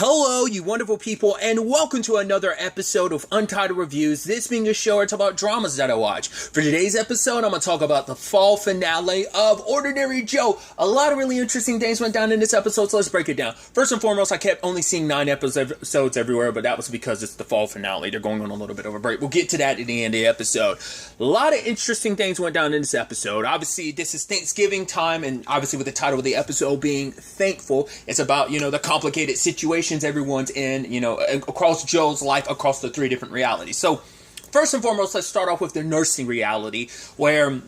Hello, you wonderful people, and welcome to another episode of Untitled Reviews. This being a show where I talk about dramas that I watch. For today's episode, I'm going to talk about the fall finale of Ordinary Joe. A lot of really interesting things went down in this episode, so let's break it down. First and foremost, I kept only seeing 9 episodes everywhere, but that was because it's the fall finale. They're going on a little bit of a break. We'll get to that at the end of the episode. A lot of interesting things went down in this episode. Obviously, this is Thanksgiving time, and obviously with the title of the episode being Thankful, it's about, the complicated situations everyone's in, across Joe's life, across the 3 different realities. So, first and foremost, let's start off with the nursing reality, where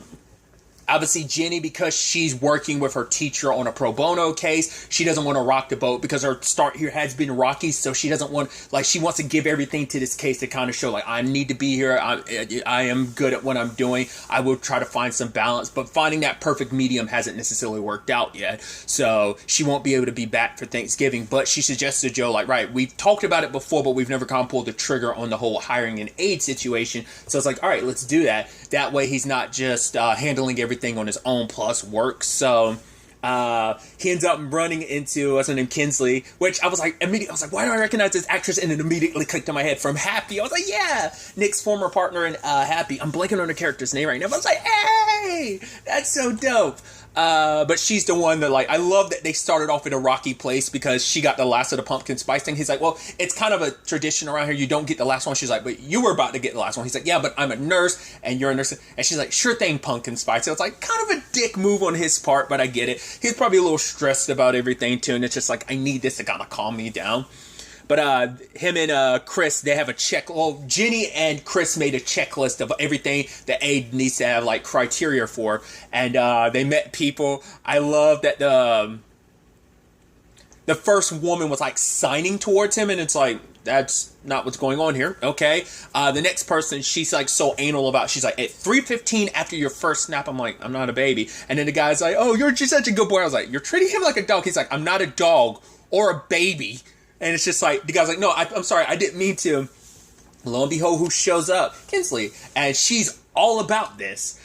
obviously Jenny, because she's working with her teacher on a pro bono case, she doesn't want to rock the boat because her start here has been rocky, so she doesn't want, she wants to give everything to this case to kind of show, I need to be here, I am good at what I'm doing, I will try to find some balance, but finding that perfect medium hasn't necessarily worked out yet, so she won't be able to be back for Thanksgiving, but she suggested to Joe, right, we've talked about it before, but we've never kind of pulled the trigger on the whole hiring an aide situation, so it's all right, let's do that. That way he's not just handling everything on his own plus work. So he ends up running into what's her name, Kinsley, which I was like, why do I recognize this actress? And it immediately clicked in my head from Happy. I was like, yeah, Nick's former partner in Happy. I'm blanking on the character's name right now, but I was like, hey, that's so dope. But she's the one that, I love that they started off in a rocky place because she got the last of the pumpkin spice thing. He's like, well, it's kind of a tradition around here. You don't get the last one. She's like, but you were about to get the last one. He's like, yeah, but I'm a nurse and you're a nurse. And she's like, sure thing, pumpkin spice. So it's kind of a dick move on his part, but I get it. He's probably a little stressed about everything too. And it's just I need this to kind of calm me down. But him and Chris, they have a check. Well, Jenny and Chris made a checklist of everything the aide needs to have criteria for, and they met people. I love that the first woman was signing towards him, and it's that's not what's going on here. Okay. The next person, she's so anal about. She's at 3:15 after your first snap. I'm I'm not a baby, and then the guy's oh, you're just such a good boy. I was you're treating him like a dog. He's I'm not a dog or a baby. And it's just the guy's no, I'm sorry, I didn't mean to. Lo and behold, who shows up? Kinsley. And she's all about this.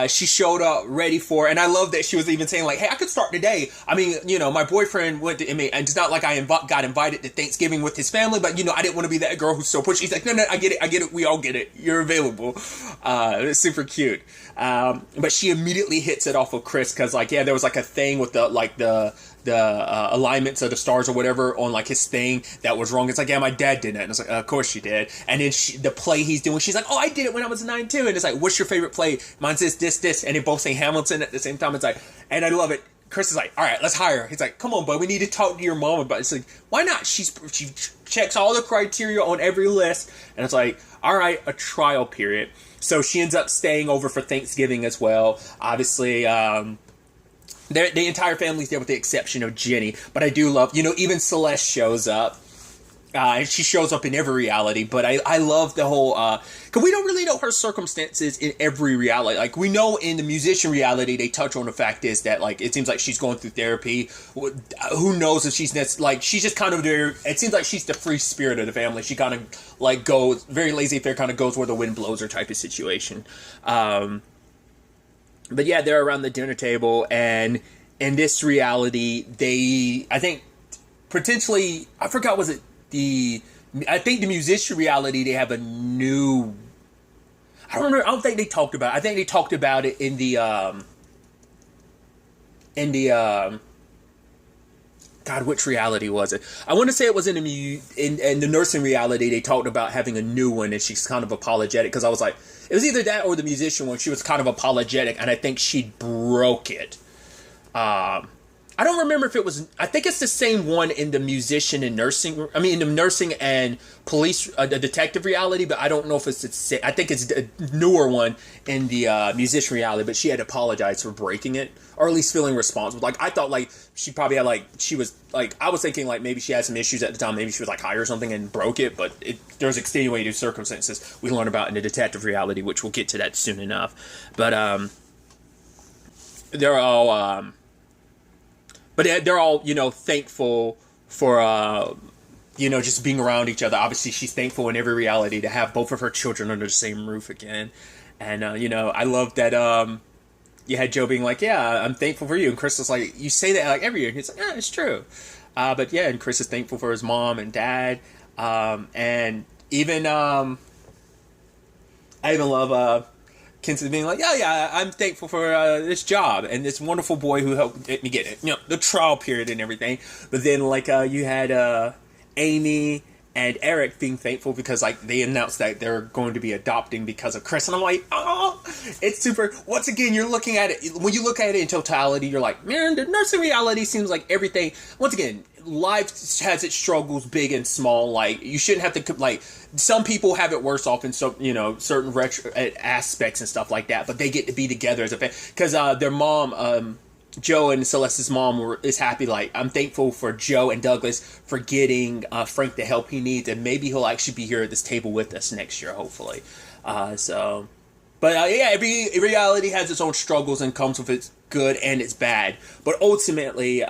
She showed up ready for it. And I love that she was even saying, hey, I could start today. I mean, my boyfriend went to, and it's not I got invited to Thanksgiving with his family, but, I didn't want to be that girl who's so pushy. She's no, I get it, we all get it. You're available. It's super cute. But she immediately hits it off of Chris, because, there was, a thing with the alignments of the stars or whatever on his thing that was wrong. It's yeah, my dad did it. And it's of course she did. And then the play he's doing, she's oh, I did it when I was 9 too. And it's what's your favorite play? Mine's this. And they both say Hamilton at the same time. It's and I love it. Chris is all right, let's hire her. He's come on, bud, we need to talk to your mom about it. It's why not? She checks all the criteria on every list. And it's all right, a trial period. So she ends up staying over for Thanksgiving as well. Obviously, the entire family's there with the exception of Jenny. But I do love, even Celeste shows up. And she shows up in every reality. But I love the whole, because we don't really know her circumstances in every reality. We know in the musician reality, they touch on the fact is that, it seems like she's going through therapy. Who knows if she's, she's just kind of there. It seems like she's the free spirit of the family. She kind of, goes, very laissez-faire, kind of goes where the wind blows her type of situation. But yeah, they're around the dinner table, and in this reality, I think, potentially, I forgot, was it I think the musician reality, they have a new, I don't think they talked about it. I think they talked about it in the God, which reality was it? I want to say it was in the nursing reality. They talked about having a new one, and she's kind of apologetic, because I was it was either that or the musician one. She was kind of apologetic, and I think she broke it. I don't remember if it was. I think it's the same one in the musician and nursing. I mean, in the nursing and police, the detective reality. But I don't know if it's the same. I think it's a newer one in the musician reality. But she had to apologize for breaking it, or at least feeling responsible. I thought she probably had she was I was thinking maybe she had some issues at the time. Maybe she was high or something and broke it. But there's extenuating circumstances we learn about in the detective reality, which we'll get to that soon enough. But they're all. But they're all, thankful for, just being around each other. Obviously, she's thankful in every reality to have both of her children under the same roof again. And, I love that you had Joe being yeah, I'm thankful for you. And Chris was you say that every year. And he's yeah, it's true. But yeah, and Chris is thankful for his mom and dad. And even, I even love, Kinsey being like, yeah, I'm thankful for this job and this wonderful boy who helped me get it. The trial period and everything. But then, like, you had Amy and Eric being thankful because, like, they announced that they're going to be adopting because of Chris. And I'm like, oh, it's super. Once again, you're looking at it. When you look at it in totality, you're like, man, the nursing reality seems like everything. Once again, life has its struggles, big and small. Like, you shouldn't have to, like, some people have it worse off in some, certain aspects and stuff like that. But they get to be together as a family because their mom, Joe and Celeste's mom is happy. Like, I'm thankful for Joe and Douglas for getting Frank the help he needs, and maybe he'll actually be here at this table with us next year, hopefully. Yeah, every reality has its own struggles and comes with its good and its bad. But ultimately,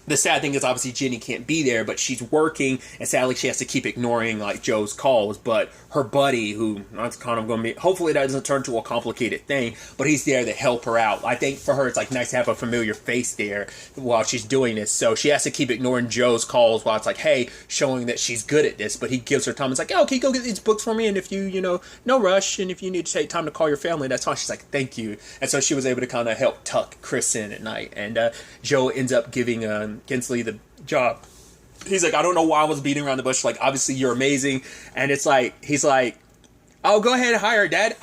the sad thing is obviously Jenny can't be there, but she's working, and sadly she has to keep ignoring like Joe's calls. But her buddy, who that's kind of going to be, hopefully that doesn't turn to a complicated thing, but he's there to help her out. I think for her it's like nice to have a familiar face there while she's doing this. So she has to keep ignoring Joe's calls while it's like, hey, showing that she's good at this. But he gives her time. It's like, oh, can you go get these books for me? And if you, no rush. And if you need to take time to call your family, that's fine. She's like, thank you. And so she was able to kind of help tuck Chris in at night. And Joe ends up giving Kinsley the job. He's like, I don't know why I was beating around the bush. Like, obviously you're amazing. And it's like, he's like, oh, go ahead and hire her, Dad.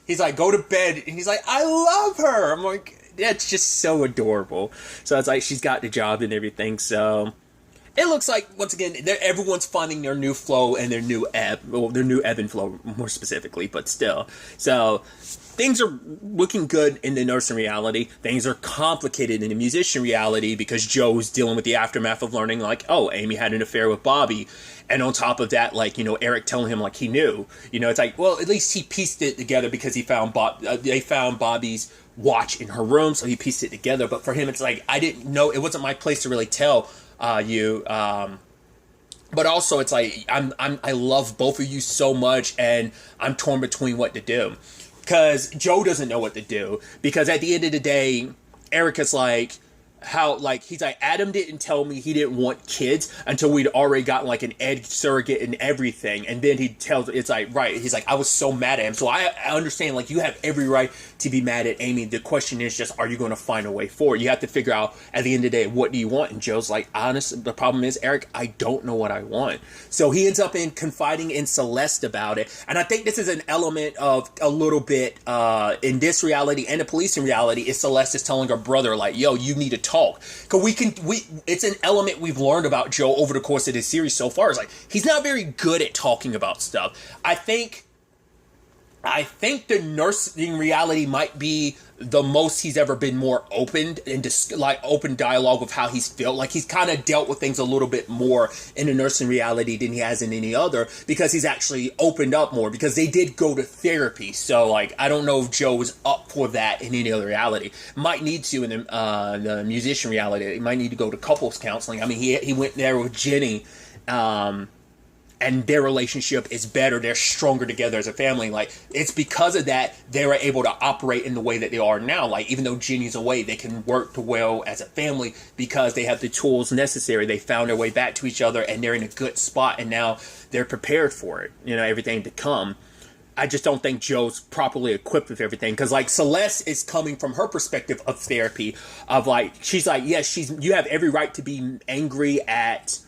He's like, go to bed. And he's like, I love her. I'm like, that's just so adorable. So it's like, she's got the job and everything. So it looks like, once again, everyone's finding their new flow and their new ebb. Well, their new ebb and flow more specifically, but still. So things are looking good in the nursing reality. Things are complicated in the musician reality because Joe's dealing with the aftermath of learning, like, oh, Amy had an affair with Bobby. And on top of that, like, Eric telling him, like, he knew. It's like, well, at least he pieced it together because he found they found Bobby's watch in her room, so he pieced it together. But for him, it's like, I didn't know. It wasn't my place to really tell you. But also, it's like, I love both of you so much, and I'm torn between what to do. Because Joe doesn't know what to do. Because at the end of the day, Eric is like, he's like, Adam didn't tell me he didn't want kids until we'd already gotten like an egg surrogate and everything. And then he tells, it's like, right. He's like, I was so mad at him. So I understand, like, you have every right to be mad at Amy. The question is just, are you going to find a way forward? You have to figure out at the end of the day, what do you want? And Joe's like, honestly, the problem is, Eric, I don't know what I want. So he ends up confiding in Celeste about it. And I think this is an element of a little bit in this reality and the policing reality is Celeste is telling her brother, like, yo, you need to talk. Because it's an element we've learned about Joe over the course of this series so far. Is like, he's not very good at talking about stuff. I think the nursing reality might be the most he's ever been more open and open dialogue of how he's felt. Like, he's kind of dealt with things a little bit more in the nursing reality than he has in any other, because he's actually opened up more, because they did go to therapy. So, like, I don't know if Joe was up for that in any other reality. Might need to in the musician reality. He might need to go to couples counseling. I mean, he went there with Jenny, and their relationship is better. They're stronger together as a family. Like, it's because of that they were able to operate in the way that they are now. Like, even though Jenny's away, they can work well as a family because they have the tools necessary. They found their way back to each other, and they're in a good spot, and now they're prepared for it. Everything to come. I just don't think Joe's properly equipped with everything. Because, like, Celeste is coming from her perspective of therapy. Of, like, she's like, yes, you have every right to be angry at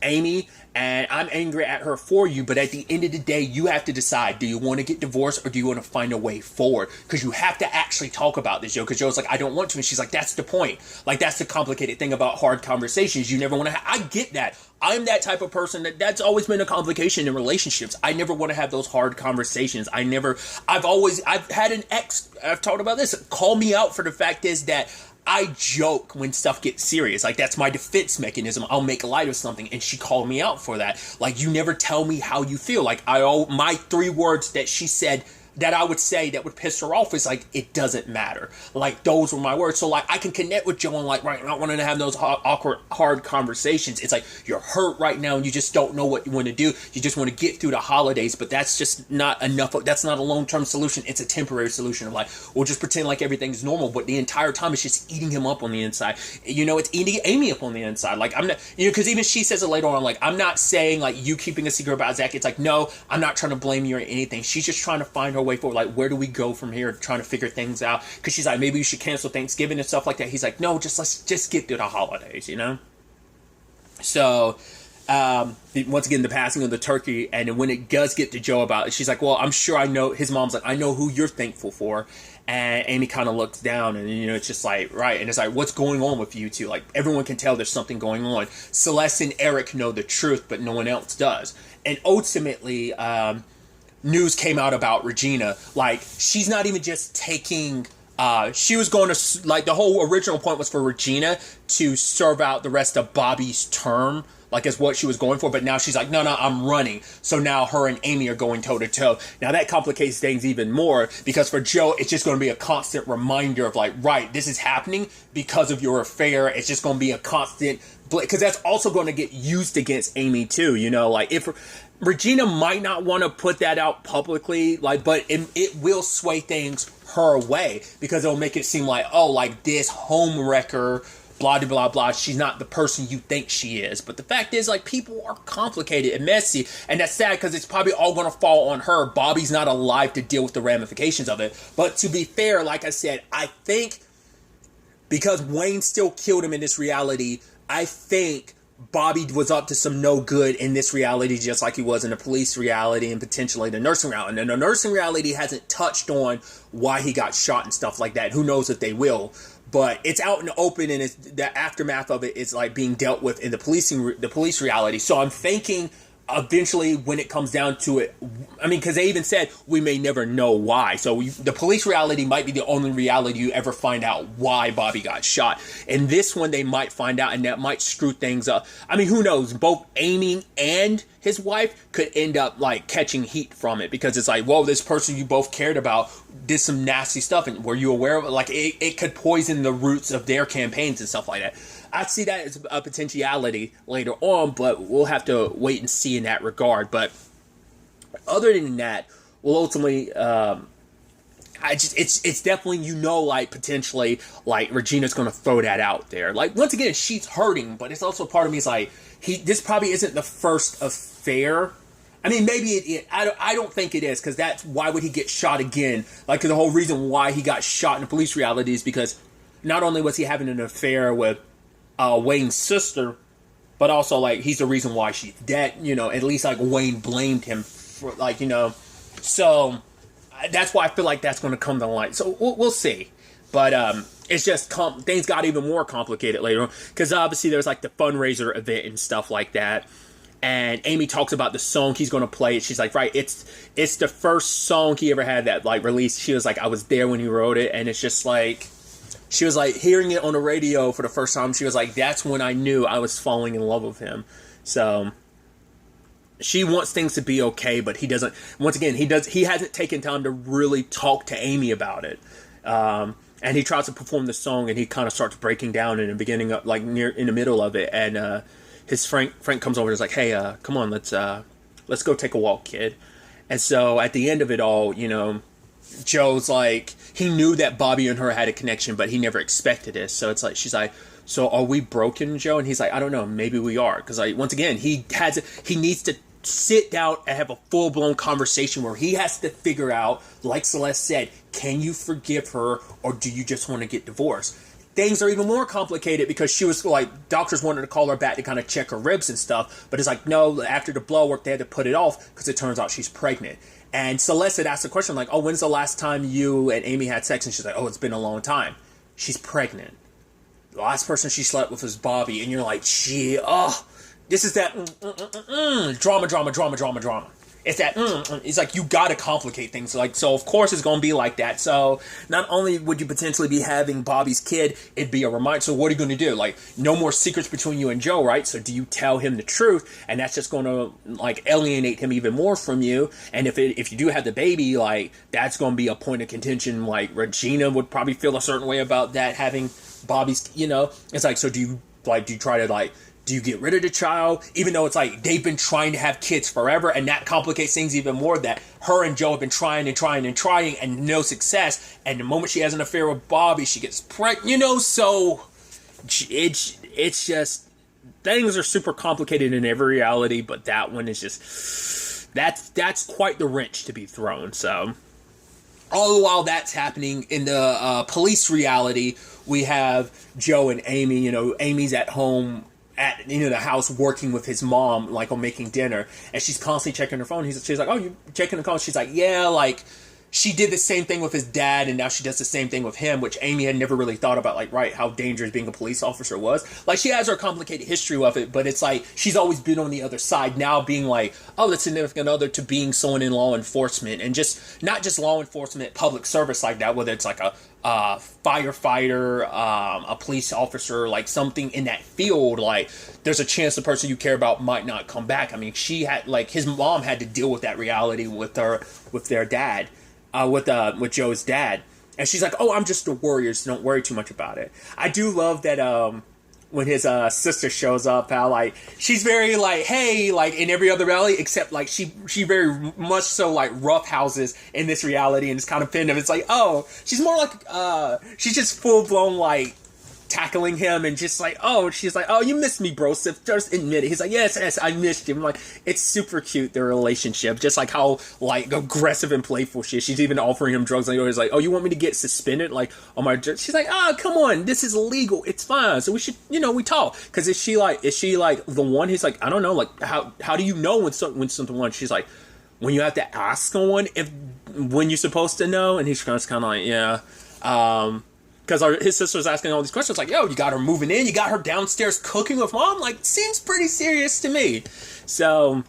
Amy, and I'm angry at her for you, but at the end of the day, you have to decide, do you want to get divorced or do you want to find a way forward? Because you have to actually talk about this, Joe. Because Joe's like, I don't want to, and she's like, that's the point. Like, that's the complicated thing about hard conversations. You never want to I get that. I'm that type of person that's always been a complication in relationships. I never want to have those hard conversations. I've had an ex, I've talked about this, call me out for the fact is that I joke when stuff gets serious. Like, that's my defense mechanism. I'll make light of something, and she called me out for that. Like, you never tell me how you feel. Like, my 3 words that she said that I would say that would piss her off is like, it doesn't matter. Like, those were my words. So like, I can connect with Joe and like, right, not wanting to have those awkward, hard conversations. It's like, you're hurt right now and you just don't know what you want to do. You just want to get through the holidays, but that's just not enough. That's not a long-term solution. It's a temporary solution of like, we'll just pretend like everything's normal, but the entire time it's just eating him up on the inside. You know, it's eating Amy up on the inside. Like, I'm not, you know, because even she says it later on, like, I'm not saying like you keeping a secret about Zach. It's like, no, I'm not trying to blame you or anything. She's just trying to find her way forward. Like, where do we go from here? Trying to figure things out. Because she's like, maybe you should cancel Thanksgiving and stuff like that. He's like, no, let's just get through the holidays, you know? So, once again, the passing of the turkey, and then when it does get to Joe about it, she's like, well, I'm sure I know, his mom's like, I know who you're thankful for. And Amy kind of looks down, and, you know, it's just like, right, and it's like, what's going on with you two? Like, everyone can tell there's something going on. Celeste and Eric know the truth, but no one else does. And ultimately, news came out about Regina. Like, she's not even just taking, she was going to, like, the whole original point was for Regina to serve out the rest of Bobby's term, like, is what she was going for, but now she's like, no, I'm running. So now her and Amy are going toe-to-toe. Now that complicates things even more, because for Joe, it's just going to be a constant reminder of like, right, this is happening because of your affair. It's just going to be a constant, because that's also going to get used against Amy too, you know, like, if Regina might not want to put that out publicly, like, but it will sway things her way, because it'll make it seem like, oh, like, this home wrecker, blah, blah, blah, blah, she's not the person you think she is. But the fact is, like, people are complicated and messy, and that's sad, because it's probably all going to fall on her. Bobby's not alive to deal with the ramifications of it. But to be fair, like I said, I think because Wayne still killed him in this reality, I think Bobby was up to some no good in this reality, just like he was in the police reality and potentially the nursing reality. And the nursing reality hasn't touched on why he got shot and stuff like that. Who knows if they will? But it's out in the open, and it's, the aftermath of it is like being dealt with in the police reality. So I'm thinking eventually, when it comes down to it, I mean, because they even said we may never know why. So the police reality might be the only reality you ever find out why Bobby got shot. And this one, they might find out, and that might screw things up. I mean, who knows? Both Amy and his wife could end up like catching heat from it, because it's like, whoa, this person you both cared about did some nasty stuff, and were you aware of it? Like, it could poison the roots of their campaigns and stuff like that. I see that as a potentiality later on, but we'll have to wait and see in that regard. But other than that, we'll ultimately, it's definitely, you know, like, potentially, like, Regina's going to throw that out there. Like, once again, she's hurting, but it's also part of me is like, this probably isn't the first affair. I mean, maybe I don't think it is, because that's, why would he get shot again? Like, the whole reason why he got shot in the police reality is because not only was he having an affair with Wayne's sister, but also, like, he's the reason why she's dead, you know, at least, like, Wayne blamed him for, like, you know, so that's why I feel like that's going to come to light. So we'll see. But it's just, things got even more complicated later on, because obviously there's, like, the fundraiser event and stuff like that, and Amy talks about the song he's going to play. She's like, right, it's the first song he ever had that, like, released. She was like, I was there when he wrote it, and it's just like, she was like, hearing it on the radio for the first time, she was like, that's when I knew I was falling in love with him. So she wants things to be okay, but he doesn't. Once again, he hasn't taken time to really talk to Amy about it. And he tries to perform the song, and he kind of starts breaking down in the beginning, of, like, near in the middle of it. And his Frank comes over and is like, hey, come on, let's go take a walk, kid. And so at the end of it all, you know, Joe's like, he knew that Bobby and her had a connection, but he never expected it. So it's like, she's like, so are we broken, Joe? And he's like, I don't know, maybe we are. Because, like, once again, he needs to sit down and have a full-blown conversation where he has to figure out, like Celeste said, can you forgive her, or do you just want to get divorced? Things are even more complicated, because she was like, doctors wanted to call her back to kind of check her ribs and stuff, but it's like, no, after the blood work, they had to put it off, because it turns out she's pregnant. And Celeste had asked the question, like, oh, when's the last time you and Amy had sex? And she's like, oh, it's been a long time. She's pregnant. The last person she slept with was Bobby. And you're like, this is that drama. it's that, it's like, you gotta complicate things. Like, so of course it's gonna be like that. So not only would you potentially be having Bobby's kid, it'd be a reminder. So what are you gonna do? Like, no more secrets between you and Joe, right? So do you tell him the truth? And that's just gonna, like, alienate him even more from you. And if you do have the baby, like, that's gonna be a point of contention. Like, Regina would probably feel a certain way about that, having Bobby's, it's like, so do you try to, like, do you get rid of the child? Even though it's like they've been trying to have kids forever, and that complicates things even more, that her and Joe have been trying and no success. And the moment she has an affair with Bobby, she gets pregnant, so it's just, things are super complicated in every reality, but that one is just, that's quite the wrench to be thrown. So all the while that's happening in the police reality, we have Joe and Amy. Amy's at home at the house working with his mom, like, on making dinner, and she's constantly checking her phone. She's like, "Oh, you checking the phone?" She's like, "Yeah," like, she did the same thing with his dad, and now she does the same thing with him, which Amy had never really thought about, like, right, how dangerous being a police officer was. Like, she has her complicated history of it, but it's like, she's always been on the other side, now being like, oh, the significant other, to being someone in law enforcement, and just, not just law enforcement, public service like that, whether it's like a firefighter, a police officer, like something in that field, like, there's a chance the person you care about might not come back. I mean, she had, like, his mom had to deal with that reality with their dad. With Joe's dad, and she's like, "Oh, I'm just a warrior, so don't worry too much about it." I do love that when his sister shows up, how, like, she's very, like, hey, like, in every other reality, except, like, she very much so, like, roughhouses in this reality, and it's kind of pinned him. It's like, oh, she's more like she's just full blown, like, tackling him, and just like, oh, she's like, "Oh, you missed me, bro, so just admit it." He's like, yes, I missed you. I'm like, it's super cute, their relationship, just like how, like, aggressive and playful she is. She's even offering him drugs, and he's like, "Oh, you want me to get suspended, like, on my drugs?" She's like, "Oh, come on, this is illegal, it's fine, so we should, we talk." Because is she like the one? He's like, "I don't know, like, how do you know when something wants?" She's like, "When you have to ask someone when you're supposed to know." And he's kind of like, yeah, because his sister's asking all these questions, like, "Yo, you got her moving in, you got her downstairs cooking with mom," like, seems pretty serious to me. So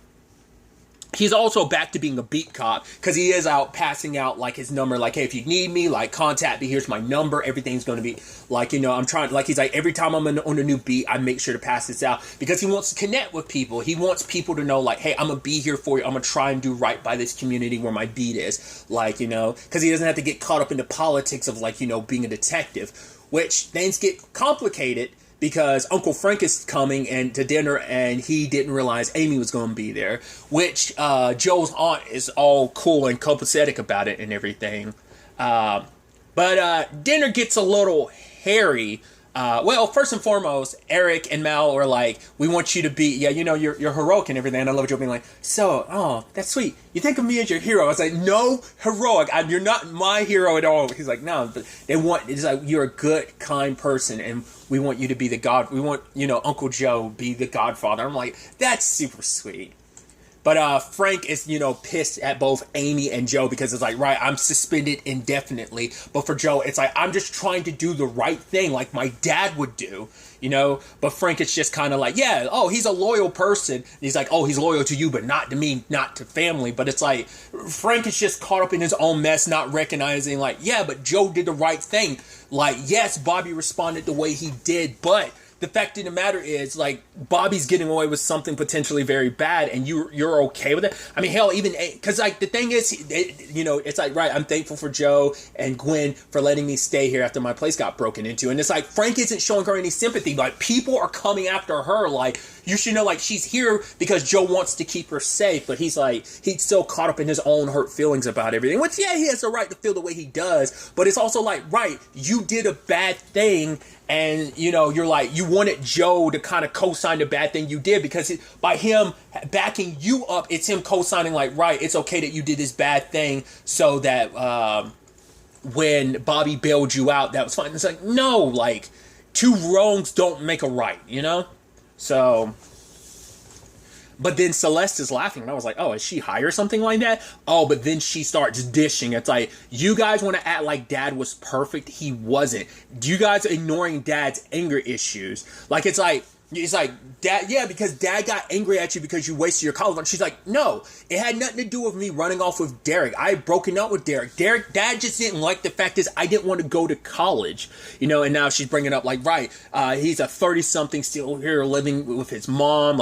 he's also back to being a beat cop, because he is out passing out, like, his number, like, "Hey, if you need me, like, contact me, here's my number, everything's going to be, like, I'm trying," like, he's like, every time I'm on a new beat, I make sure to pass this out, because he wants to connect with people. He wants people to know, like, hey, I'm going to be here for you, I'm going to try and do right by this community where my beat is, like, because he doesn't have to get caught up in the politics of, like, being a detective, which things get complicated, because Uncle Frank is coming to dinner, and he didn't realize Amy was going to be there, which Joe's aunt is all cool and copacetic about it and everything. But dinner gets a little hairy. Well, first and foremost, Eric and Mal are like, "We want you to be, you're heroic and everything." And I love Joe being like, "Oh, that's sweet. You think of me as your hero." I was like, "No, heroic. You're not my hero at all." He's like, "No, but it's like, you're a good, kind person, and we want you to be we want, Uncle Joe be the godfather." I'm like, that's super sweet. But Frank is, pissed at both Amy and Joe, because it's like, right, I'm suspended indefinitely. But for Joe, it's like, I'm just trying to do the right thing, like my dad would do, But Frank is just kind of like, yeah, oh, he's a loyal person. And he's like, oh, he's loyal to you, but not to me, not to family. But it's like, Frank is just caught up in his own mess, not recognizing, like, yeah, but Joe did the right thing. Like, yes, Bobby responded the way he did, but the fact of the matter is, like, Bobby's getting away with something potentially very bad, and you're okay with it. I mean, hell, even because, like, the thing is, it's like, right, I'm thankful for Joe and Gwen for letting me stay here after my place got broken into, and it's like, Frank isn't showing her any sympathy. Like, people are coming after her, like, you should know, like, she's here because Joe wants to keep her safe, but he's still caught up in his own hurt feelings about everything, which, yeah, he has the right to feel the way he does, but it's also like, right, you did a bad thing, and, you're like, you wanted Joe to kind of co-sign the bad thing you did, because by him backing you up, it's him co-signing, like, right, it's okay that you did this bad thing, so that when Bobby bailed you out, that was fine. It's like, no, like, two wrongs don't make a right, So, but then Celeste is laughing, and I was like, oh, is she high or something like that? Oh, but then she starts dishing. It's like, you guys want to act like Dad was perfect. He wasn't. You guys are ignoring Dad's anger issues. Like, it's like, He's like, Dad, yeah, because Dad got angry at you because you wasted your college fund. She's like, no, it had nothing to do with me running off with Derek. I had broken up with Derek. Dad just didn't like the fact is I didn't want to go to college, and now she's bringing up like, right, he's a 30-something still here living with his mom.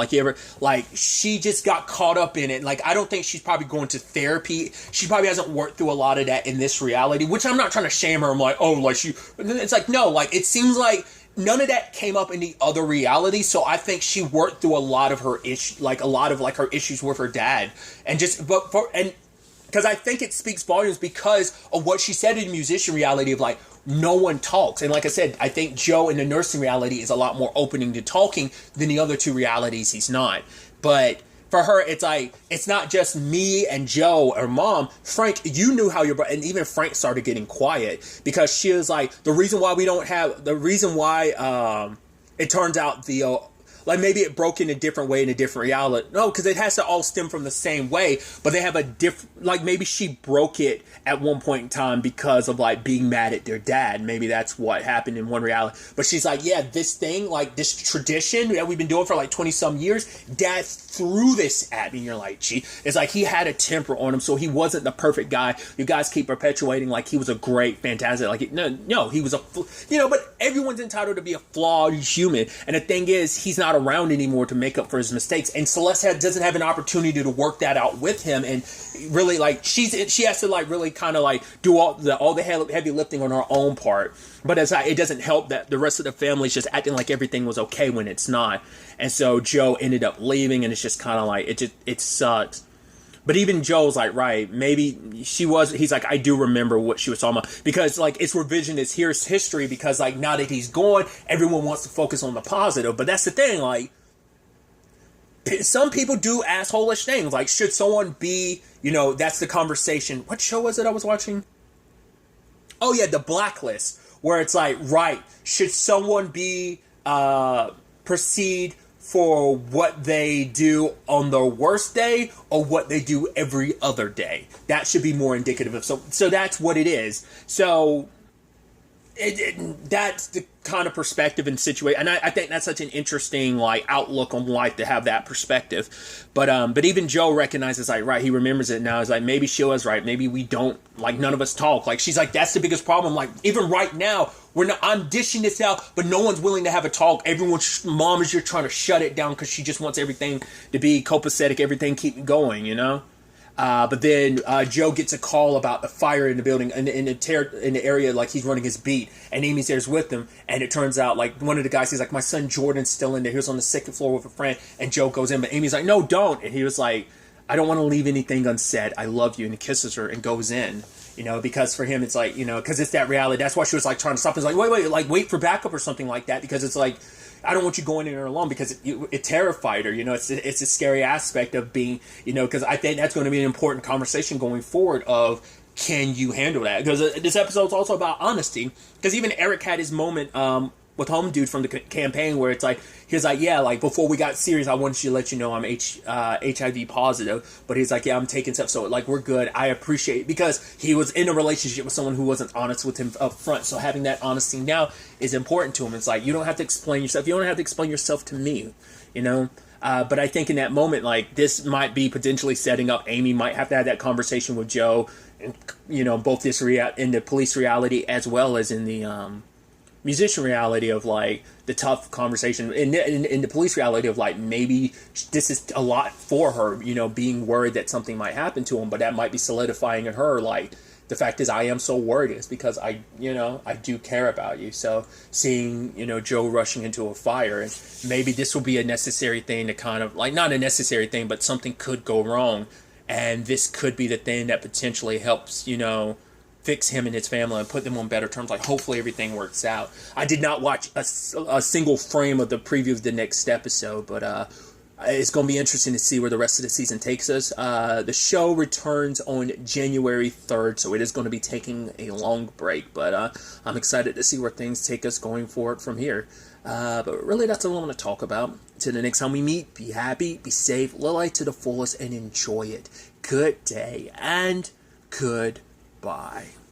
She just got caught up in it. Like, I don't think she's probably going to therapy. She probably hasn't worked through a lot of that in this reality, which I'm not trying to shame her. I'm like, oh, like it's like, no, like, it seems like none of that came up in the other reality, so I think she worked through a lot of her her issues with her dad, because I think it speaks volumes because of what she said in the musician reality of like no one talks, and like I said, I think Joe in the nursing reality is a lot more opening to talking than the other two realities. He's not, but for her, it's like, it's not just me and Joe or Mom. Frank, you knew how your brother, and even Frank started getting quiet because she was like, the reason why it turns out like maybe it broke in a different way in a different reality. No, because it has to all stem from the same way, but they have a different, like maybe she broke it at one point in time because of like being mad at their dad. Maybe that's what happened in one reality. But she's like, yeah, this thing, like this tradition that we've been doing for like 20 some years, Dad threw this at me. And you're like, gee, it's like he had a temper on him, so he wasn't the perfect guy. You guys keep perpetuating like he was a great, fantastic, like no, he was but everyone's entitled to be a flawed human. And the thing is, he's not around anymore to make up for his mistakes, and Celeste doesn't have an opportunity to work that out with him, and really like she has to like really kind of like do all the heavy lifting on her own part. But it doesn't help that the rest of the family is just acting like everything was okay when it's not, and so Joe ended up leaving, and it's just kind of like it sucks. But even Joe's like, right, maybe he's like, I do remember what she was talking about. Because, like, it's revisionist history because, like, now that he's gone, everyone wants to focus on the positive. But that's the thing, like, some people do asshole-ish things. Like, should someone be, that's the conversation. What show was it I was watching? Oh, yeah, The Blacklist. Where it's like, right, should someone be, proceed for what they do on their worst day or what they do every other day? That should be more indicative of so that's what it is. So that's the kind of perspective and situation, and I think that's such an interesting like outlook on life to have that perspective. But even Joe recognizes like, right, he remembers it now. It's like, maybe she was right. Maybe we don't, like, none of us talk. Like, she's like, that's the biggest problem. Like, even right now, I'm dishing this out, but no one's willing to have a talk. Mom is just trying to shut it down because she just wants everything to be copacetic, everything keep going, But then Joe gets a call about the fire in the building in the area, like he's running his beat, and Amy's there's with him, and it turns out like one of the guys, he's like, my son Jordan's still in there. He was on the second floor with a friend, and Joe goes in, but Amy's like, no, don't, and he was like, I don't want to leave anything unsaid. I love you, and he kisses her and goes in. Because for him it's like, because it's that reality. That's why she was like trying to stop. It's like, wait for backup or something like that, because it's like, I don't want you going in there alone, because it terrified her. It's a scary aspect of being, because I think that's going to be an important conversation going forward of, can you handle that? Because this episode's also about honesty, because even Eric had his moment with Home Dude from the campaign where it's like, he's like, yeah, like before we got serious, I wanted you to let you know I'm HIV positive, but he's like, yeah, I'm taking stuff, so like we're good. I appreciate it, because he was in a relationship with someone who wasn't honest with him up front, so having that honesty now is important to him. It's like, you don't have to explain yourself. You don't have to explain yourself to me, But I think in that moment, like, this might be potentially setting up, Amy might have to have that conversation with Joe, and both this in the police reality as well as in the musician reality of like the tough conversation in the police reality of like, maybe this is a lot for her, being worried that something might happen to him, but that might be solidifying in her like, the fact is I am so worried is because I do care about you. So seeing, Joe rushing into a fire, and maybe this will be a necessary thing to kind of like, not a necessary thing, but something could go wrong, and this could be the thing that potentially helps, fix him and his family and put them on better terms. Like, hopefully everything works out. I did not watch a single frame of the preview of the next episode, but it's going to be interesting to see where the rest of the season takes us. The show returns on January 3rd, so it is going to be taking a long break, but I'm excited to see where things take us going forward from here. But really, that's all I want to talk about. Till the next time we meet, be happy, be safe, live life to the fullest, and enjoy it. Good day, and goodbye.